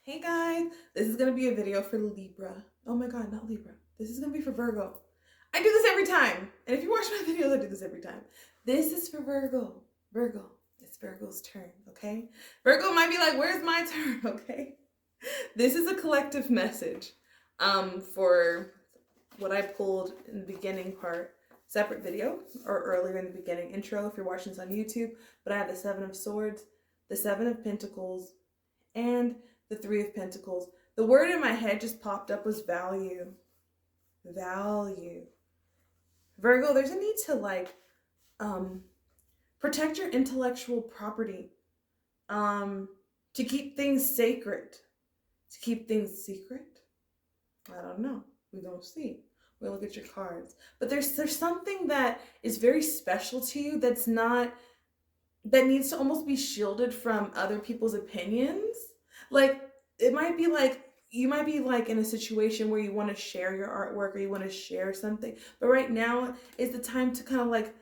Hey guys, this is gonna be a video for Libra. Oh my god, not Libra. This is gonna be for Virgo. I do this every time. And if you watch my videos, I do this every time. This is for Virgo. Virgo, it's Virgo's turn, okay? Virgo might be like, where's my turn, okay? This is a collective message for what I pulled in the beginning part, separate video, or earlier in the beginning intro if you're watching this on YouTube. But I have the Seven of Swords, the Seven of Pentacles, and the Three of Pentacles. The word in my head just popped up was value. Value. Virgo, there's a need to protect your intellectual property. To keep things sacred. To keep things secret? I don't know. We're gonna see. We'll look at your cards. But there's something that is very special to you that needs to almost be shielded from other people's opinions. Like, it might be like, you might be like in a situation where you want to share your artwork or you want to share something, but right now is the time to kind of like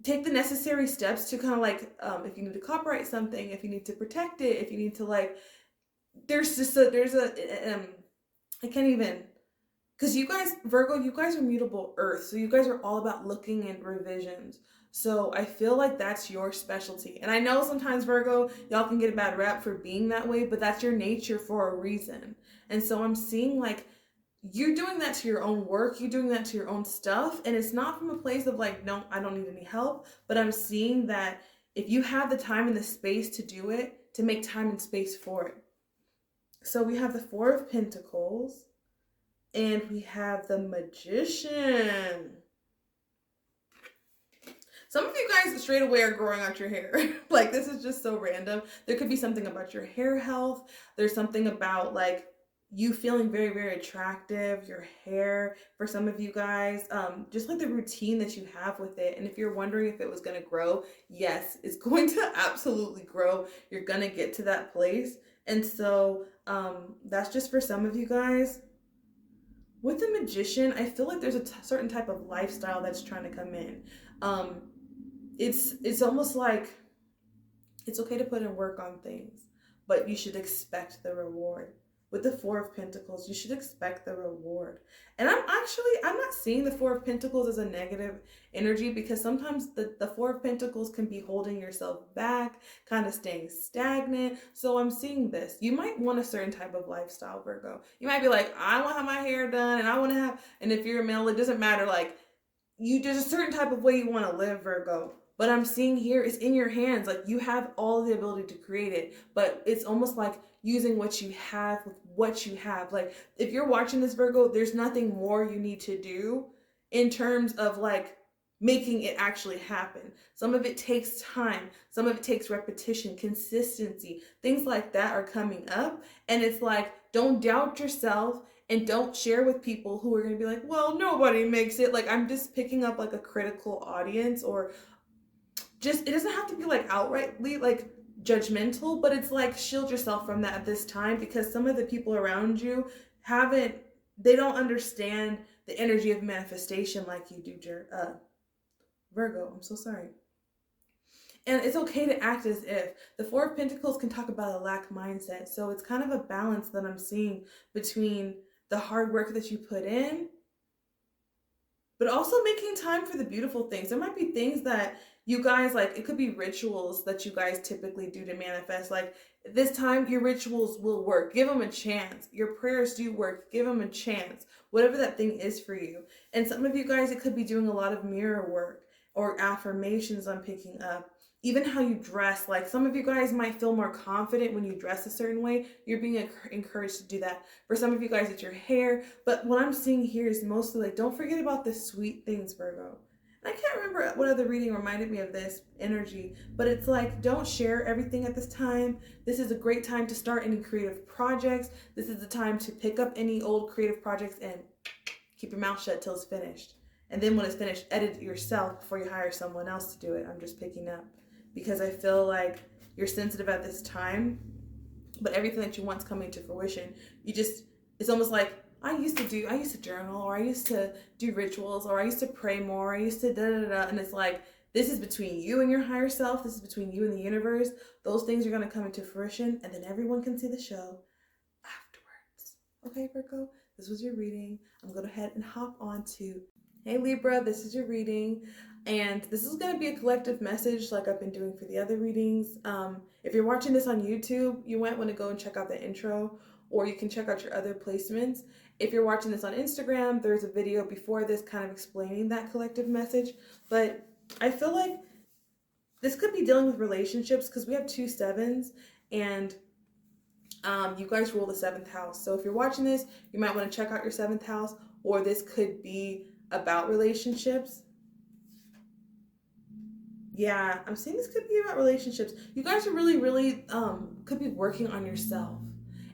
take the necessary steps to kind of like, if you need to copyright something, if you need to protect it, if you need to like, I can't even, because you guys, Virgo, you guys are mutable earth. So you guys are all about looking in revisions. So I feel like that's your specialty. And I know sometimes Virgo, y'all can get a bad rap for being that way, but that's your nature for a reason. And so I'm seeing like, you're doing that to your own work. You're doing that to your own stuff. And it's not from a place of like, no, I don't need any help. But I'm seeing that if you have the time and the space to do it, to make time and space for it. So we have the Four of Pentacles. And we have the Magician. Some of you guys straight away are growing out your hair. Like, this is just so random. There could be something about your hair health. There's something about like you feeling very, very attractive, your hair, for some of you guys, just like the routine that you have with it. And if you're wondering if it was going to grow, yes, it's going to absolutely grow. You're going to get to that place. And so that's just for some of you guys. With the Magician, I feel like there's a certain type of lifestyle that's trying to come in. It's almost like it's okay to put in work on things, but you should expect the reward. With the Four of Pentacles, you should expect the reward. And I'm not seeing the Four of Pentacles as a negative energy, because sometimes the Four of Pentacles can be holding yourself back, kind of staying stagnant. So I'm seeing this. You might want a certain type of lifestyle, Virgo. You might be like, I want to have my hair done, and I want to have, and if you're a male, it doesn't matter. Like, there's a certain type of way you want to live, Virgo. But I'm seeing here, it's in your hands. Like, you have all the ability to create it, but it's almost like using what you have with what you have. Like, if you're watching this, Virgo, there's nothing more you need to do in terms of like making it actually happen. Some of it takes time. Some of it takes repetition, consistency. Things like that are coming up. And it's like, don't doubt yourself and don't share with people who are going to be like, well, nobody makes it. Like, I'm just picking up like a critical audience, or just, it doesn't have to be like outrightly like judgmental, but it's like, shield yourself from that at this time, because some of the people around you they don't understand the energy of manifestation like you do, Virgo. I'm so sorry. And it's okay to act as if. The Four of Pentacles can talk about a lack mindset. So it's kind of a balance that I'm seeing between the hard work that you put in, but also making time for the beautiful things. There might be things that you guys like, it could be rituals that you guys typically do to manifest. Like, this time your rituals will work. Give them a chance. Your prayers do work. Give them a chance. Whatever that thing is for you. And some of you guys, it could be doing a lot of mirror work or affirmations I'm picking up. Even how you dress. Like, some of you guys might feel more confident when you dress a certain way. You're being encouraged to do that. For some of you guys, it's your hair. But what I'm seeing here is mostly like, don't forget about the sweet things, Virgo. And I can't remember what other reading reminded me of this energy, but it's like, don't share everything at this time. This is a great time to start any creative projects. This is the time to pick up any old creative projects and keep your mouth shut till it's finished. And then when it's finished, edit it yourself before you hire someone else to do it. I'm just picking up, because I feel like you're sensitive at this time, but everything that you want's coming to fruition. It's almost like, I used to journal, or I used to do rituals, or I used to pray more, I used to da-da-da, and it's like, this is between you and your higher self, this is between you and the universe. Those things are going to come into fruition, and then everyone can see the show. Okay, Virgo, this was your reading. I'm going to go ahead and hop on to, hey Libra, this is your reading. And this is going to be a collective message like I've been doing for the other readings. If you're watching this on YouTube, you might want to go and check out the intro, or you can check out your other placements. If you're watching this on Instagram, there's a video before this kind of explaining that collective message. But I feel like this could be dealing with relationships because we have 2 sevens, and you guys rule the 7th house. So if you're watching this, you might want to check out your 7th house, or this could be about relationships. Yeah, I'm saying this could be about relationships. You guys are really could be working on yourself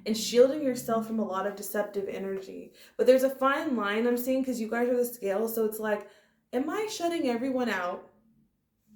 and shielding yourself from a lot of deceptive energy. But there's a fine line I'm seeing, because you guys are the scale. So it's like, am I shutting everyone out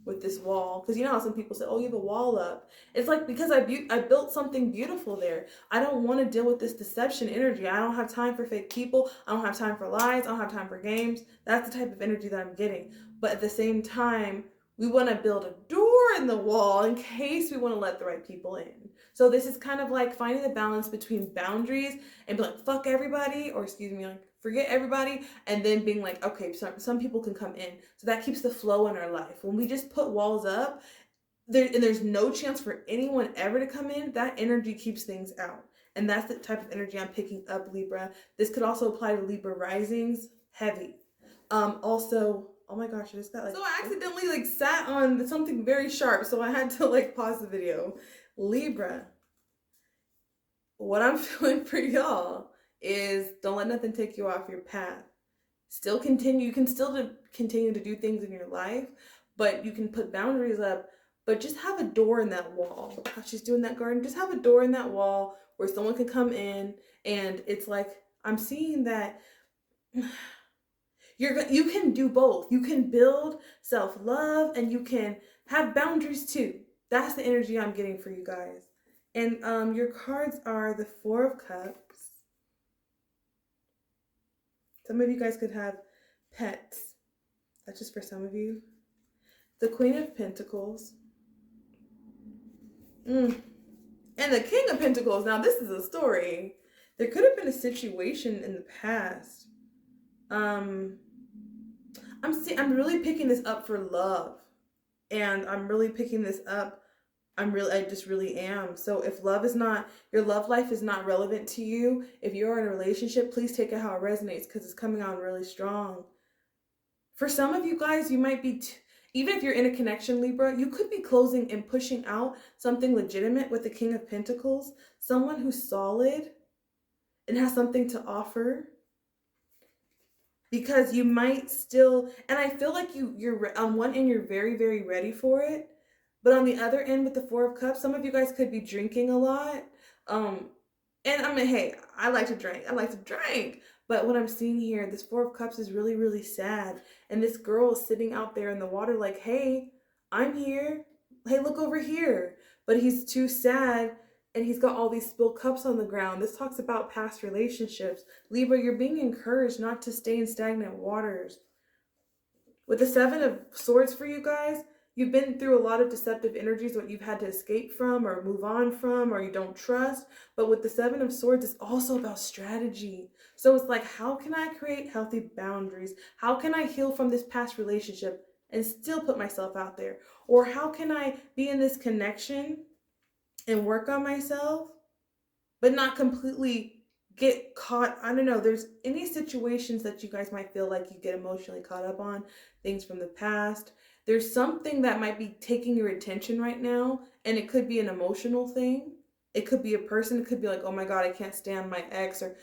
with this wall? Because you know how some people say, oh, you have a wall up. It's like, because I built something beautiful there. I don't want to deal with this deception energy. I don't have time for fake people. I don't have time for lies. I don't have time for games. That's the type of energy that I'm getting. But at the same time, we want to build a door in the wall in case we want to let the right people in. So this is kind of like finding the balance between boundaries and be like, fuck everybody, or excuse me, like forget everybody, and then being like, okay, some people can come in. So that keeps the flow in our life. When we just put walls up, there's no chance for anyone ever to come in, that energy keeps things out. And that's the type of energy I'm picking up, Libra. This could also apply to Libra risings, heavy. Also, oh my gosh, I just got like, so I accidentally like sat on something very sharp, so I had to like pause the video. Libra, what I'm feeling for y'all is don't let nothing take you off your path. You can still continue to do things in your life, but you can put boundaries up, but just have a door in that wall. How she's doing that garden, just have a door in that wall where someone can come in, and it's like, I'm seeing that you can do both. You can build self-love and you can have boundaries too. That's the energy I'm getting for you guys. And your cards are the 4 of Cups. Some of you guys could have pets. That's just for some of you. The Queen of Pentacles. And the King of Pentacles. Now this is a story. There could have been a situation in the past. I'm really picking this up for love. And I'm really picking this up. I just really am. So if your love life is not relevant to you, if you're in a relationship, please take it how it resonates, because it's coming on really strong. For some of you guys, you might be, even if you're in a connection, Libra, you could be closing and pushing out something legitimate with the King of Pentacles. Someone who's solid and has something to offer. Because you might still, and I feel like you're on one end, you're very, very ready for it. But on the other end with the 4 of Cups, some of you guys could be drinking a lot. And I mean, hey, I like to drink. But what I'm seeing here, this 4 of Cups is really, really sad. And this girl is sitting out there in the water like, hey, I'm here. Hey, look over here. But he's too sad, and he's got all these spilled cups on the ground. This talks about past relationships. Libra, you're being encouraged not to stay in stagnant waters. With the 7 of Swords for you guys, you've been through a lot of deceptive energies, what you've had to escape from or move on from, or you don't trust. But with the 7 of Swords, it's also about strategy. So it's like, how can I create healthy boundaries? How can I heal from this past relationship and still put myself out there? Or how can I be in this connection and work on myself, but not completely get caught? I don't know. There's any situations that you guys might feel like you get emotionally caught up on, things from the past. There's something that might be taking your attention right now, and it could be an emotional thing. It could be a person. It could be like, oh my God, I can't stand my ex, or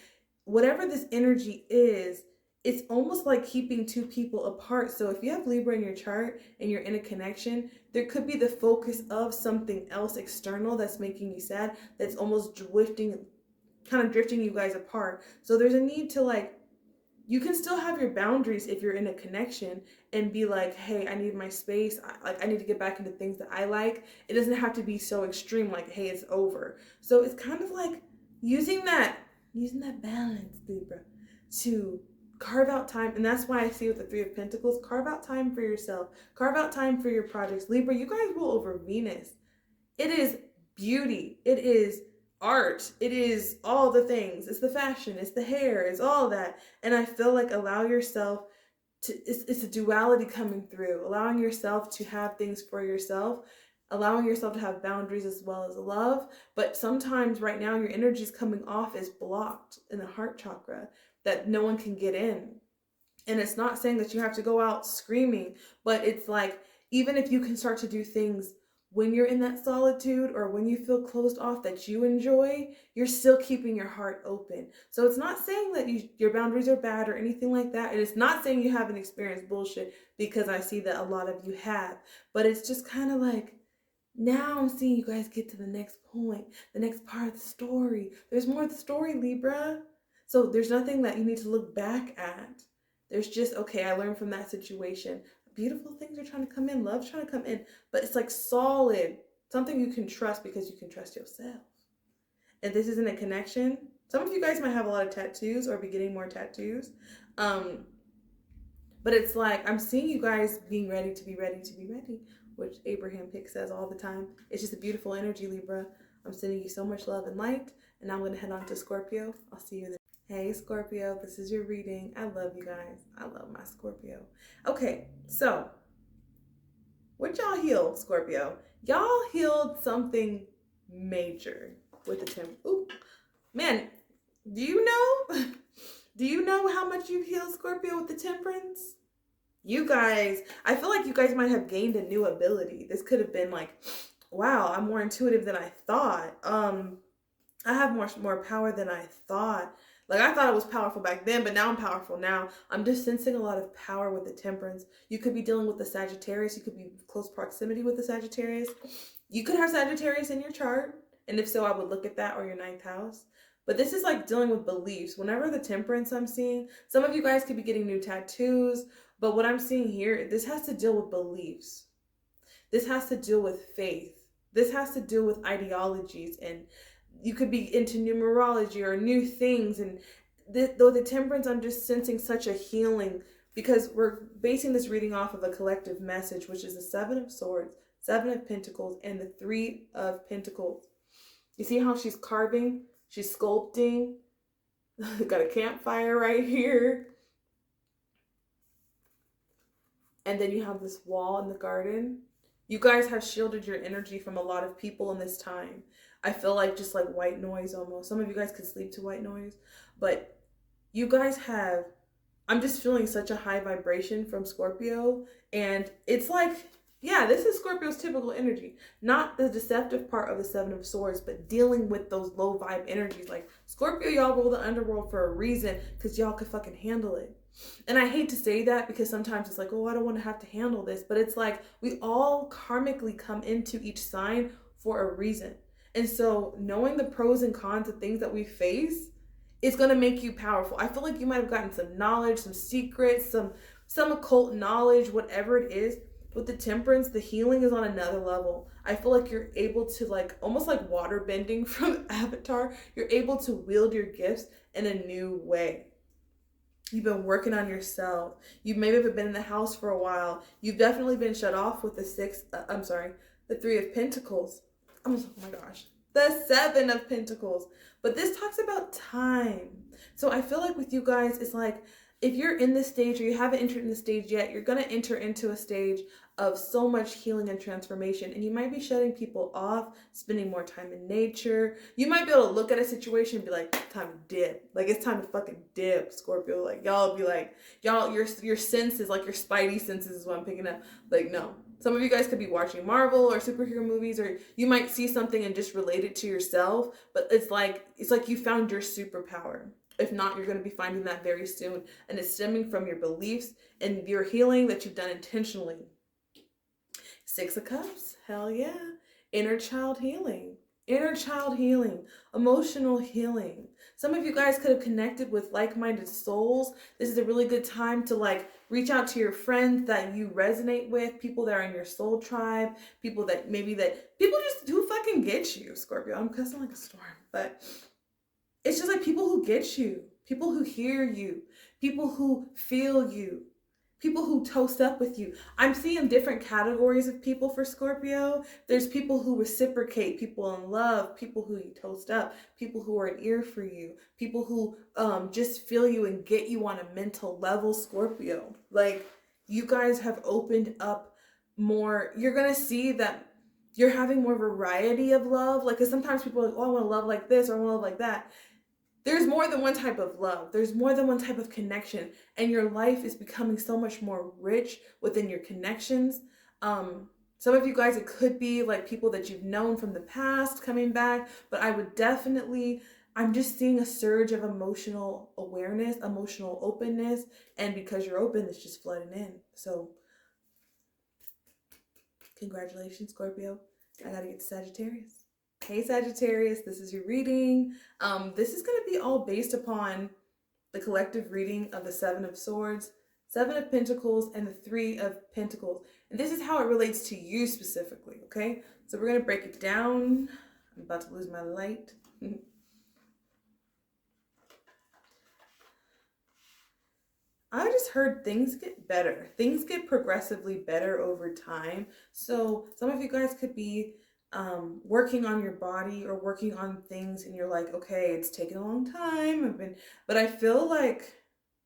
whatever this energy is. It's almost like keeping 2 people apart. So if you have Libra in your chart and you're in a connection, there could be the focus of something else external that's making you sad, that's almost drifting you guys apart. So there's a need to, like, you can still have your boundaries if you're in a connection and be like, hey, I need my space. I need to get back into things that I like. It doesn't have to be so extreme, like, hey, it's over. So it's kind of like using that balance, Libra, to carve out time. And that's why I see with the 3 of Pentacles, carve out time for yourself. Carve out time for your projects. Libra, you guys rule over Venus. It is beauty. It is art, it is all the things. It's the fashion, it's the hair, it's all that. And I feel like allow yourself to, it's a duality coming through, allowing yourself to have things for yourself, allowing yourself to have boundaries as well as love. But sometimes right now your energy is coming off as blocked in the heart chakra, that no one can get in. And it's not saying that you have to go out screaming, but it's like, even if you can start to do things when you're in that solitude or when you feel closed off that you enjoy, you're still keeping your heart open. So it's not saying that your boundaries are bad or anything like that. And it's not saying you haven't experienced bullshit, because I see that a lot of you have. But it's just kind of like, now I'm seeing you guys get to the next point, the next part of the story. There's more of the story, Libra. So there's nothing that you need to look back at. There's just, okay, I learned from that situation. Beautiful things are trying to come in. Love's trying to come in. But it's like solid. Something you can trust because you can trust yourself. And this isn't a connection. Some of you guys might have a lot of tattoos or be getting more tattoos. But it's like, I'm seeing you guys being ready to be ready to be ready, which Abraham Pick says all the time. It's just a beautiful energy, Libra. I'm sending you so much love and light. And now I'm going to head on to Scorpio. I'll see you then. Hey Scorpio, this is your reading. I love you guys. I love my Scorpio. Okay, so what y'all healed, Scorpio? Y'all healed something major with the temp. Ooh, man, do you know? Do you know how much you've healed, Scorpio, with the temperance? You guys, I feel like you guys might have gained a new ability. This could have been like, wow, I'm more intuitive than I thought. I have more power than I thought. Like, I thought it was powerful back then, but now I'm powerful now. I'm just sensing a lot of power with the temperance. You could be dealing with the Sagittarius. You could be close proximity with the Sagittarius. You could have Sagittarius in your chart. And if so, I would look at that, or your 9th house. But this is like dealing with beliefs. Whenever the temperance I'm seeing, some of you guys could be getting new tattoos. But what I'm seeing here, this has to deal with beliefs. This has to deal with faith. This has to deal with ideologies, and you could be into numerology or new things. And though the temperance, I'm just sensing such a healing, because we're basing this reading off of a collective message, which is the 7 of Swords, 7 of Pentacles, and the 3 of Pentacles. You see how she's carving? She's sculpting. Got a campfire right here. And then you have this wall in the garden. You guys have shielded your energy from a lot of people in this time. I feel like just like white noise almost. Some of you guys could sleep to white noise. But you guys have, I'm just feeling such a high vibration from Scorpio. And it's like, yeah, this is Scorpio's typical energy. Not the deceptive part of the 7 of Swords, but dealing with those low vibe energies. Like, Scorpio, y'all rule the underworld for a reason, because y'all could fucking handle it. And I hate to say that, because sometimes it's like, oh, I don't want to have to handle this. But it's like, we all karmically come into each sign for a reason. And so knowing the pros and cons of things that we face is going to make you powerful. I feel like you might have gotten some knowledge, some secrets, some occult knowledge, whatever it is. With the temperance, the healing is on another level. I feel like you're able to, like, almost like water bending from Avatar, you're able to wield your gifts in a new way. You've been working on yourself. You maybe have been in the house for a while. You've definitely been shut off with the 3 of Pentacles. Oh my gosh. The 7 of Pentacles. But this talks about time. So I feel like with you guys, it's like, if you're in this stage or you haven't entered in the stage yet, you're going to enter into a stage of so much healing and transformation. And you might be shutting people off, spending more time in nature. You might be able to look at a situation and be like, time to dip. Like, it's time to fucking dip, Scorpio. Like, y'all be like, y'all, your senses, like your spidey senses is what I'm picking up. Like, no. Some of you guys could be watching Marvel or superhero movies, or you might see something and just relate it to yourself. But it's like you found your superpower. If not, you're going to be finding that very soon. And it's stemming from your beliefs and your healing that you've done intentionally. 6 of Cups. Hell yeah. Inner child healing. Inner child healing. Emotional healing. Some of you guys could have connected with like-minded souls. This is a really good time to, like, reach out to your friends that you resonate with, people that are in your soul tribe, people just who fucking get you, Scorpio. I'm cussing like a storm, but it's just like people who get you, people who hear you, people who feel you. people who toast up with you. I'm seeing different categories of people for Scorpio. There's people who reciprocate, people in love, people who you toast up, people who are an ear for you, people who just feel you and get you on a mental level, Scorpio. Like, you guys have opened up more. You're going to see that you're having more variety of love. Like, because sometimes people are like, oh, I want to love like this or I want to love like that. There's more than one type of love. There's more than one type of connection. And your life is becoming so much more rich within your connections. Some of you guys, it could be like people that you've known from the past coming back. But I would definitely, I'm just seeing a surge of emotional awareness, emotional openness. And because you're open, it's just flooding in. So congratulations, Scorpio. I got to get to Sagittarius. Hey Sagittarius, this is your reading. This is going to be all based upon the collective reading of the Seven of Swords, Seven of Pentacles, and the Three of Pentacles. And this is how it relates to you specifically, okay? So we're going to break it down. I'm about to lose my light. I just heard things get better. Things get progressively better over time. So some of you guys could be working on your body or working on things and you're like, okay, it's taken a long time. But I feel like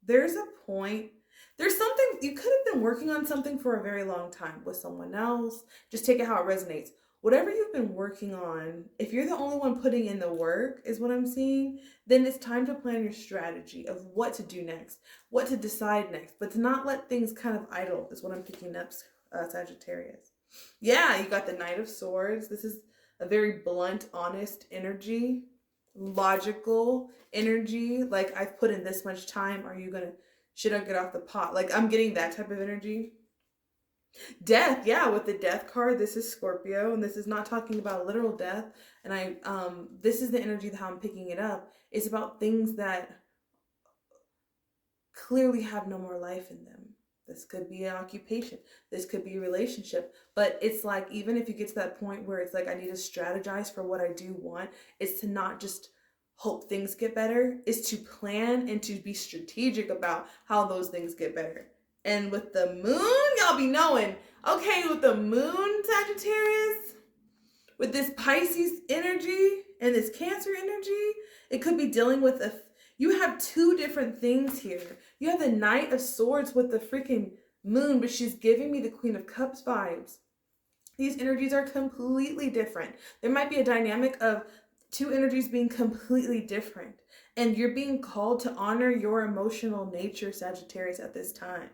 there's a point, there's something, you could have been working on something for a very long time with someone else. Just take it how it resonates. Whatever you've been working on, if you're the only one putting in the work, is what I'm seeing, then it's time to plan your strategy of what to do next, what to decide next, but to not let things kind of idle is what I'm picking up, Sagittarius. Yeah, you got the Knight of Swords. This is a very blunt, honest energy, logical energy. Like, I've put in this much time. Should I get off the pot? Like, I'm getting that type of energy. Death, yeah, with the Death card, this is Scorpio, and this is not talking about literal death. And this is the energy that how I'm picking it up. It's about things that clearly have no more life in them. This could be an occupation. This could be a relationship. But it's like, even if you get to that point where it's like, I need to strategize for what I do want, it's to not just hope things get better. It's to plan and to be strategic about how those things get better. And with the moon, y'all be knowing, okay, with the moon, Sagittarius, with this Pisces energy and this Cancer energy, it could be dealing with you have two different things here. You have the Knight of Swords with the freaking moon, but she's giving me the Queen of Cups vibes. These energies are completely different. There might be a dynamic of two energies being completely different. And you're being called to honor your emotional nature, Sagittarius, at this time.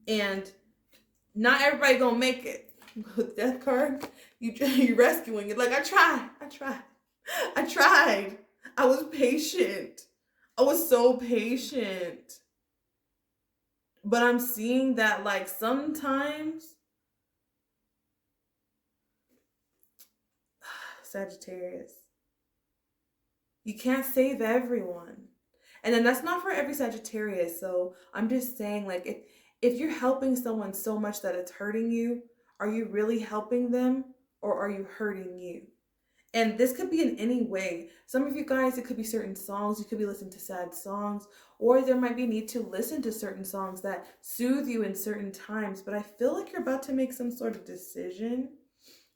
And not everybody gonna make it. With Death card, you rescuing it. Like, I tried. I was patient. I was so patient. But I'm seeing that, like, sometimes, Sagittarius, you can't save everyone. And then that's not for every Sagittarius. So I'm just saying, like, if you're helping someone so much that it's hurting you, are you really helping them or are you hurting you? And this could be in any way. Some of you guys, it could be certain songs. You could be listening to sad songs, or there might be a need to listen to certain songs that soothe you in certain times. But I feel like you're about to make some sort of decision.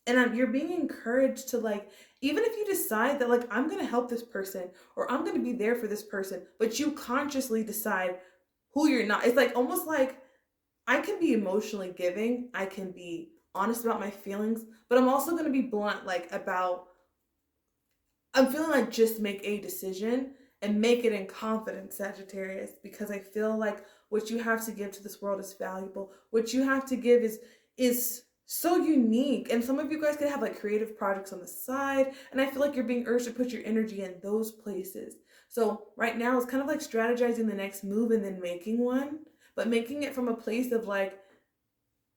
And you're being encouraged to, like, even if you decide that, like, I'm going to help this person or I'm going to be there for this person, but you consciously decide who you're not. It's like almost like I can be emotionally giving. I can be honest about my feelings, but I'm also going to be blunt, like, about, I'm feeling like just make a decision and make it in confidence, Sagittarius, because I feel like what you have to give to this world is valuable. What you have to give is so unique. And some of you guys could have, like, creative projects on the side. And I feel like you're being urged to put your energy in those places. So right now it's kind of like strategizing the next move and then making one, but making it from a place of, like,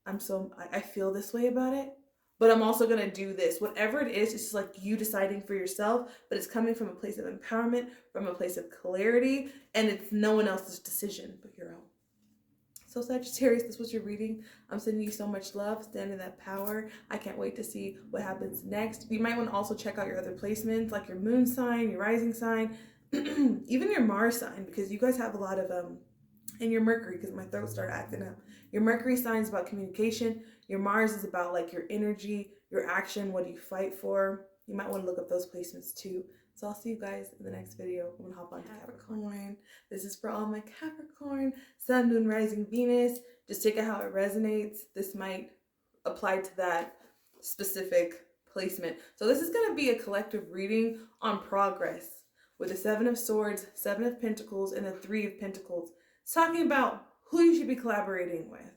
I feel this way about it, but I'm also going to do this. Whatever it is, it's just like you deciding for yourself, but it's coming from a place of empowerment, from a place of clarity, and it's no one else's decision but your own. So Sagittarius, this was your reading. I'm sending you so much love. Stand in that power. I can't wait to see what happens next. You might want to also check out your other placements, like your moon sign, your rising sign, even your Mars sign, because you guys have a lot of And your Mercury, because my throat started acting up. Your Mercury sign is about communication. Your Mars is about like your energy, your action, what do you fight for. You might want to look up those placements too. So I'll see you guys in the next video. I'm going to hop on to Capricorn. This is for all my Capricorn, Sun, Moon, Rising, Venus. Just take it how it resonates. This might apply to that specific placement. So this is going to be a collective reading on progress with the Seven of Swords, Seven of Pentacles, and the Three of Pentacles. It's talking about who you should be collaborating with,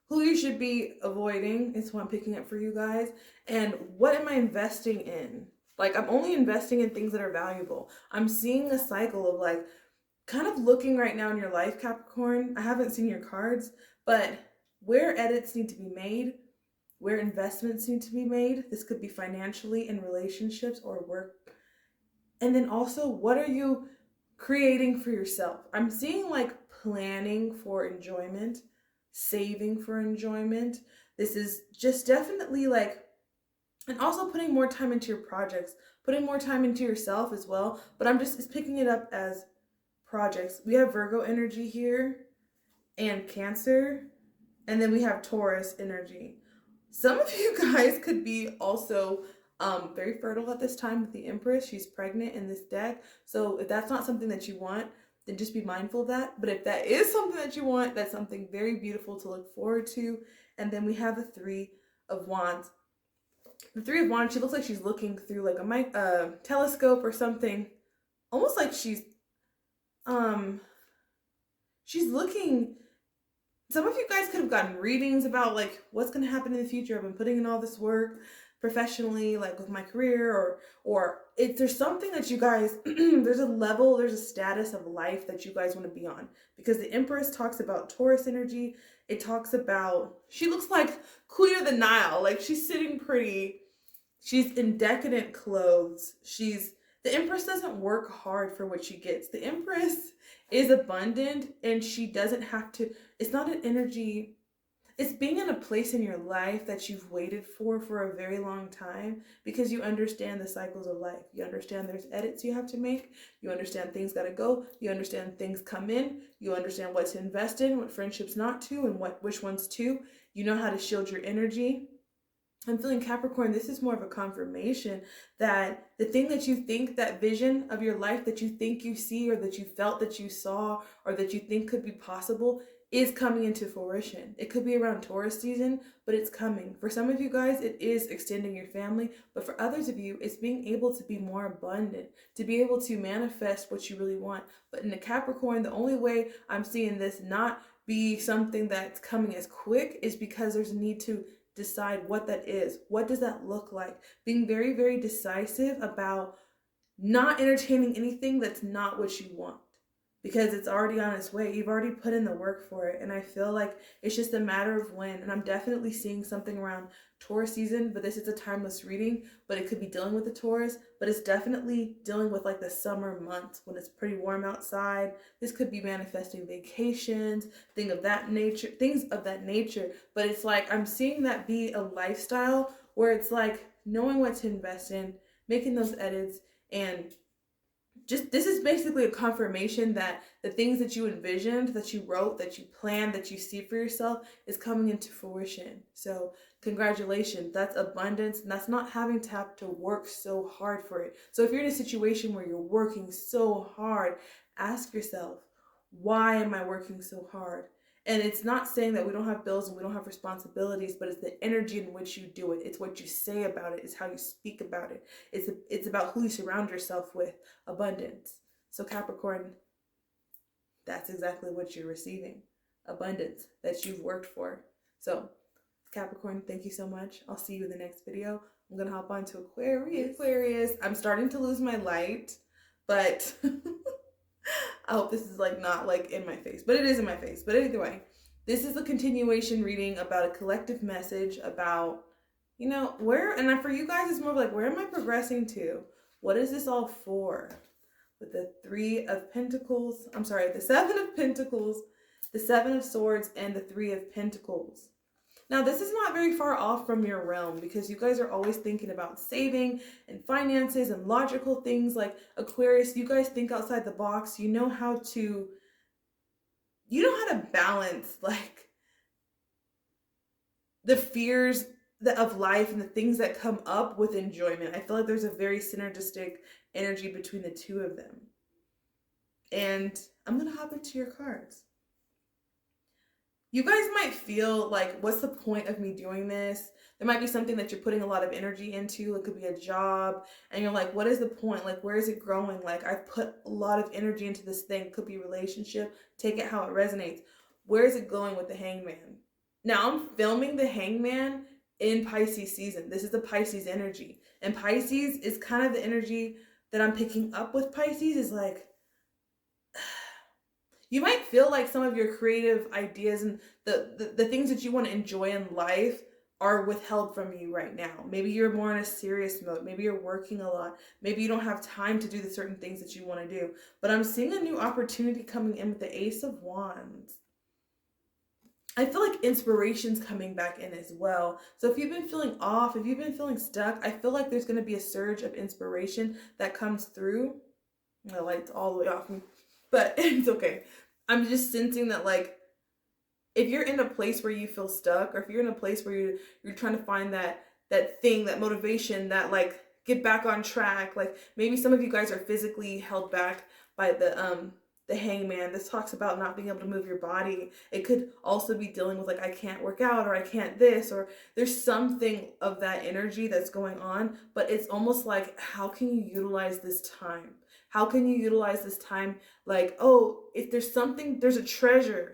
who you should be avoiding. It's what I'm picking up for you guys. And what am I investing in? Like, I'm only investing in things that are valuable. I'm seeing a cycle of like kind of looking right now in your life, Capricorn. I haven't seen your cards, but where edits need to be made, where investments need to be made. This could be financially, in relationships or work. And then also, what are you creating for yourself? I'm seeing like planning for enjoyment, saving for enjoyment. This is just definitely like, and also putting more time into your projects, putting more time into yourself as well. But I'm just picking it up as projects. We have Virgo energy here and Cancer, and then we have Taurus energy. Some of you guys could be also very fertile at this time with the Empress. She's pregnant in this deck. So if that's not something that you want, then just be mindful of that. But if that is something that you want, that's something very beautiful to look forward to. And then we have the Three of Wands. The Three of Wands, she looks like she's looking through like a telescope or something. Almost like she's looking. Some of you guys could have gotten readings about like what's going to happen in the future. I've been putting in all this work professionally, like with my career, or if there's something that you guys, there's a level, there's a status of life that you guys want to be on. Because the Empress talks about Taurus energy. It talks about, she looks like Queen of the Nile. Like she's sitting pretty. She's in decadent clothes. The Empress doesn't work hard for what she gets. The Empress is abundant and she doesn't have to, it's not an energy, it's being in a place in your life that you've waited for a very long time, because you understand the cycles of life. You understand there's edits you have to make. You understand things gotta go. You understand things come in. You understand what to invest in, what friendships not to, and which ones to. You know how to shield your energy. I'm feeling Capricorn, this is more of a confirmation that the thing that you think, that vision of your life that you think you see, or that you felt that you saw, or that you think could be possible, is coming into fruition. It could be around Taurus season, but it's coming. For some of you guys, it is extending your family, but for others of you, it's being able to be more abundant, to be able to manifest what you really want. But in the Capricorn, the only way I'm seeing this not be something that's coming as quick is because there's a need to decide what that is. What does that look like? Being very, very decisive about not entertaining anything that's not what you want, because it's already on its way. You've already put in the work for it. And I feel like it's just a matter of when. And I'm definitely seeing something around Taurus season, but this is a timeless reading, but it could be dealing with the Taurus, but it's definitely dealing with like the summer months when it's pretty warm outside. This could be manifesting vacations, things of that nature. But it's like, I'm seeing that be a lifestyle where it's like knowing what to invest in, making those edits, and just, this is basically a confirmation that the things that you envisioned, that you wrote, that you planned, that you see for yourself is coming into fruition. So congratulations, that's abundance, and that's not having to have to work so hard for it. So if you're in a situation where you're working so hard, ask yourself, why am I working so hard? And it's not saying that we don't have bills and we don't have responsibilities, but it's the energy in which you do it. It's what you say about it. It's how you speak about it. It's about who you surround yourself with. Abundance. So Capricorn, that's exactly what you're receiving. Abundance that you've worked for. So Capricorn, thank you so much. I'll see you in the next video. I'm going to hop on to Aquarius. I'm starting to lose my light, but I hope this is like not like in my face, but it is in my face. But either way, this is a continuation reading about a collective message about, you know, where, and for you guys, it's more like, where am I progressing to? What is this all for? With the Three of Pentacles, I'm sorry, the Seven of Pentacles, the Seven of Swords, and the Three of Pentacles. Now, this is not very far off from your realm, because you guys are always thinking about saving and finances and logical things. Like Aquarius, you guys think outside the box. You know how to you know how to balance like the fears of life and the things that come up with enjoyment. I feel like there's a very synergistic energy between the two of them. And I'm going to hop into your cards. You guys might feel like, what's the point of me doing this? There might be something that you're putting a lot of energy into. It could be a job. And you're like, what is the point? Like, where is it growing? Like, I've put a lot of energy into this thing. It could be a relationship. Take it how it resonates. Where is it going with the Hangman? Now, I'm filming the Hangman in Pisces season. This is the Pisces energy. And Pisces is kind of the energy that I'm picking up with Pisces is like, you might feel like some of your creative ideas and the things that you want to enjoy in life are withheld from you right now. Maybe you're more in a serious mode. Maybe you're working a lot. Maybe you don't have time to do the certain things that you want to do. But I'm seeing a new opportunity coming in with the Ace of Wands. I feel like inspiration's coming back in as well. So if you've been feeling off, if you've been feeling stuck, I feel like there's going to be a surge of inspiration that comes through. My light's all the way off me. But it's okay. I'm just sensing that, like, if you're in a place where you feel stuck, or if you're in a place where you're trying to find that thing, that motivation, that like get back on track, like maybe some of you guys are physically held back by the Hangman. This talks about not being able to move your body. It could also be dealing with like, I can't work out, or I can't this, or there's something of that energy that's going on. But it's almost like, how can you utilize this time? How can you utilize this time? Like, oh, if there's something, there's a treasure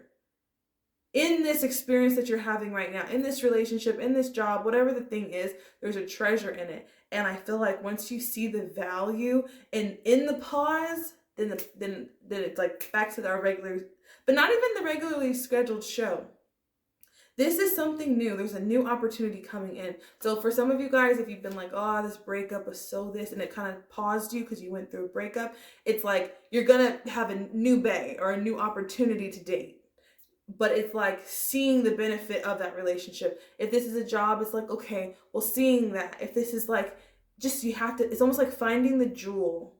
in this experience that you're having right now, in this relationship, in this job, whatever the thing is, there's a treasure in it. And I feel like once you see the value and in the pause, then it's like back to our regular, but not even the regularly scheduled show. This is something new. There's a new opportunity coming in. So for some of you guys, if you've been like, oh, this breakup was so this, and it kind of paused you because you went through a breakup, it's like you're going to have a new bae or a new opportunity to date. But it's like seeing the benefit of that relationship. If this is a job, it's like, okay, well, seeing that. If this is like, just you have to, it's almost like finding the jewel,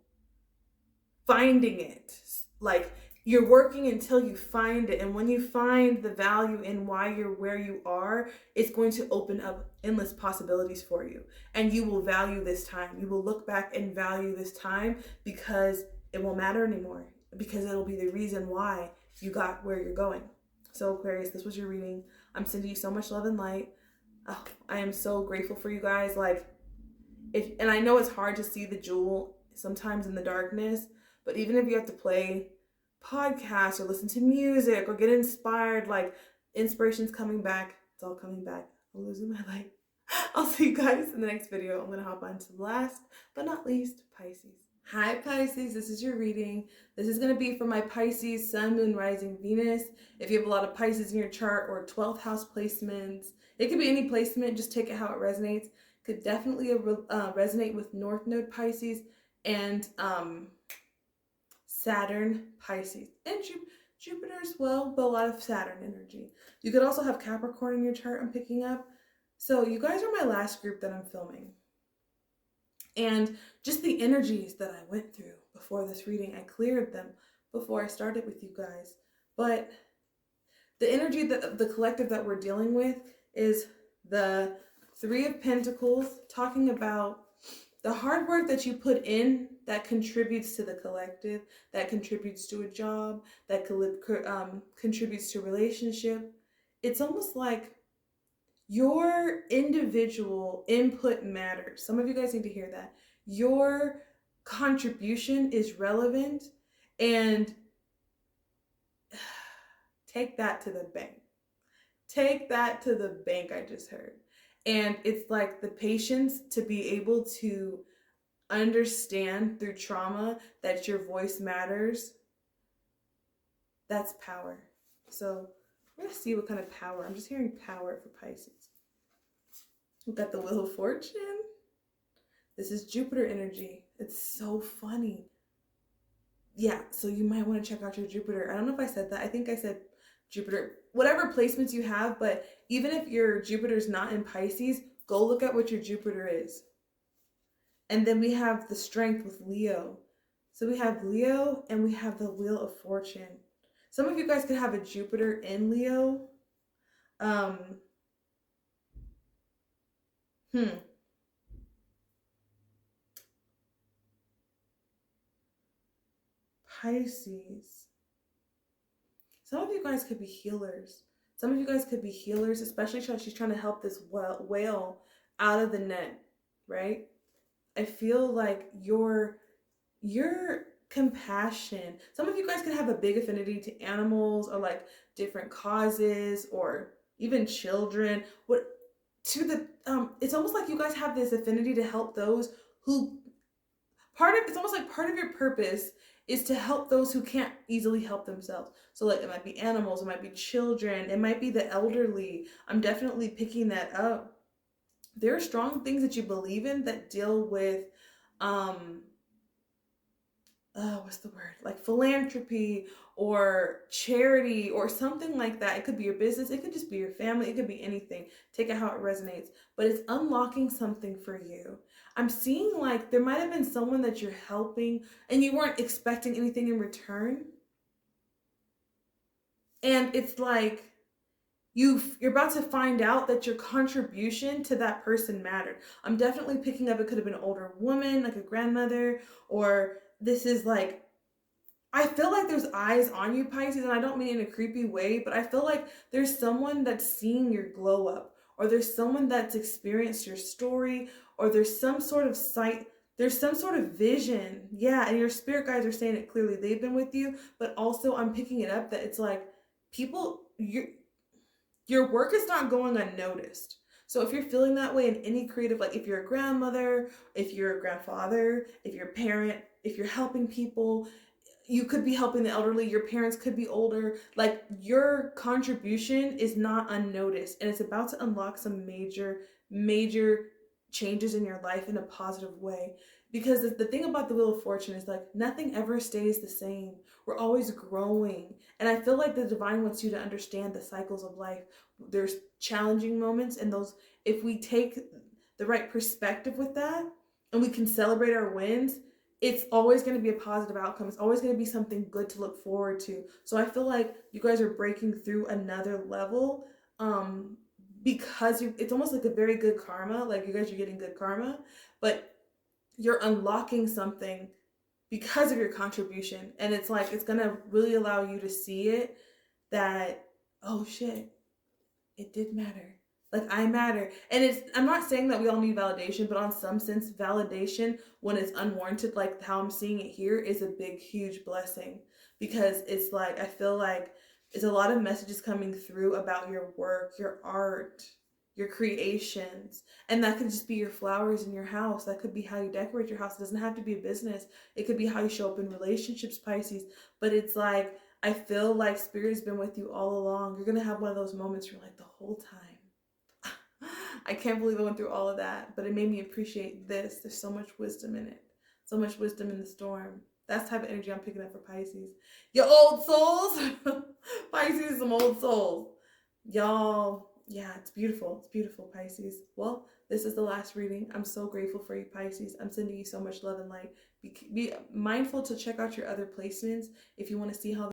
finding it. Like, you're working until you find it. And when you find the value in why you're where you are, it's going to open up endless possibilities for you. And you will value this time. You will look back and value this time because it won't matter anymore. Because it'll be the reason why you got where you're going. So Aquarius, this was your reading. I'm sending you so much love and light. Oh, I am so grateful for you guys. Like, and I know it's hard to see the jewel sometimes in the darkness, but even if you have to play podcasts or listen to music or get inspired, like inspiration's coming back. It's all coming back. I'm losing my light. I'll see you guys in the next video. I'm going to hop on to the last but not least, Pisces. Hi Pisces, this is your reading. This is going to be for my Pisces, Sun, Moon, Rising, Venus. If you have a lot of Pisces in your chart or 12th house placements, it could be any placement, just take it how it resonates. Could definitely resonate with North Node Pisces and Saturn, Pisces, and Jupiter as well, but a lot of Saturn energy. You could also have Capricorn in your chart I'm picking up. So you guys are my last group that I'm filming. And just the energies that I went through before this reading, I cleared them before I started with you guys. But the energy, the collective that we're dealing with is the Three of Pentacles, talking about the hard work that you put in that contributes to the collective, that contributes to a job, that contributes to a relationship. It's almost like your individual input matters. Some of you guys need to hear that. Your contribution is relevant, and take that to the bank. Take that to the bank, I just heard. And it's like the patience to be able to understand through trauma that your voice matters. That's power. So we're going to see what kind of power. I'm just hearing power for Pisces. We've got the Wheel of Fortune. This is Jupiter energy. It's so funny. Yeah, so you might want to check out your Jupiter. I don't know if I said that. I think I said Jupiter. Whatever placements you have, but even if your Jupiter's not in Pisces, go look at what your Jupiter is. And then we have the strength with Leo. So we have Leo and we have the Wheel of Fortune. Some of you guys could have a Jupiter in Leo. Um, hmm. Pisces. Some of you guys could be healers. Some of you guys could be healers, especially she's trying to help this whale out of the net, right? I feel like your compassion. Some of you guys could have a big affinity to animals or like different causes or even children. What to the it's almost like you guys have this affinity to help those who it's almost like part of your purpose is to help those who can't easily help themselves. So like it might be animals, it might be children, it might be the elderly. I'm definitely picking that up. There are strong things that you believe in that deal with um what's the word, like philanthropy or charity or something like that. It could be your business, it could just be your family, it could be anything. Take it how it resonates, but it's unlocking something for you. I'm seeing like there might have been someone that you're helping and you weren't expecting anything in return, and it's like you're about to find out that your contribution to that person mattered. I'm definitely picking up, it could have been an older woman, like a grandmother, or this is like, I feel like there's eyes on you, Pisces, and I don't mean in a creepy way, but I feel like there's someone that's seeing your glow up, or there's someone that's experienced your story, or there's some sort of sight, there's some sort of vision. Yeah, and your spirit guides are saying it clearly. They've been with you, but also I'm picking it up that it's like people, your work is not going unnoticed. So if you're feeling that way in any creative, like if you're a grandmother, if you're a grandfather, if you're a parent, if you're helping people, you could be helping the elderly, your parents could be older, like your contribution is not unnoticed, and it's about to unlock some major changes in your life in a positive way. Because the thing about the Wheel of Fortune is like nothing ever stays the same. We're always growing, and I feel like the divine wants you to understand the cycles of life. There's challenging moments, and those, if we take the right perspective with that and we can celebrate our wins, it's always going to be a positive outcome. It's always going to be something good to look forward to. So I feel like you guys are breaking through another level, um because it's almost like a very good karma, like you guys are getting good karma, but you're unlocking something because of your contribution, and it's like it's going to really allow you to see it, that oh shit, it did matter. Like I matter. And it's, I'm not saying that we all need validation, but on some sense, validation when it's unwarranted, like how I'm seeing it here, is a big, huge blessing. Because it's like, I feel like it's a lot of messages coming through about your work, your art, your creations. And that could just be your flowers in your house. That could be how you decorate your house. It doesn't have to be a business. It could be how you show up in relationships, Pisces. But it's like, I feel like Spirit has been with you all along. You're going to have one of those moments where you're like, the whole time, I can't believe I went through all of that, but it made me appreciate this. There's so much wisdom in it. So much wisdom in the storm. That's the type of energy I'm picking up for Pisces. You old souls. Pisces, some old souls. Y'all, yeah, it's beautiful. It's beautiful, Pisces. Well, this is the last reading. I'm so grateful for you, Pisces. I'm sending you so much love and light. Be mindful to check out your other placements if you want to see how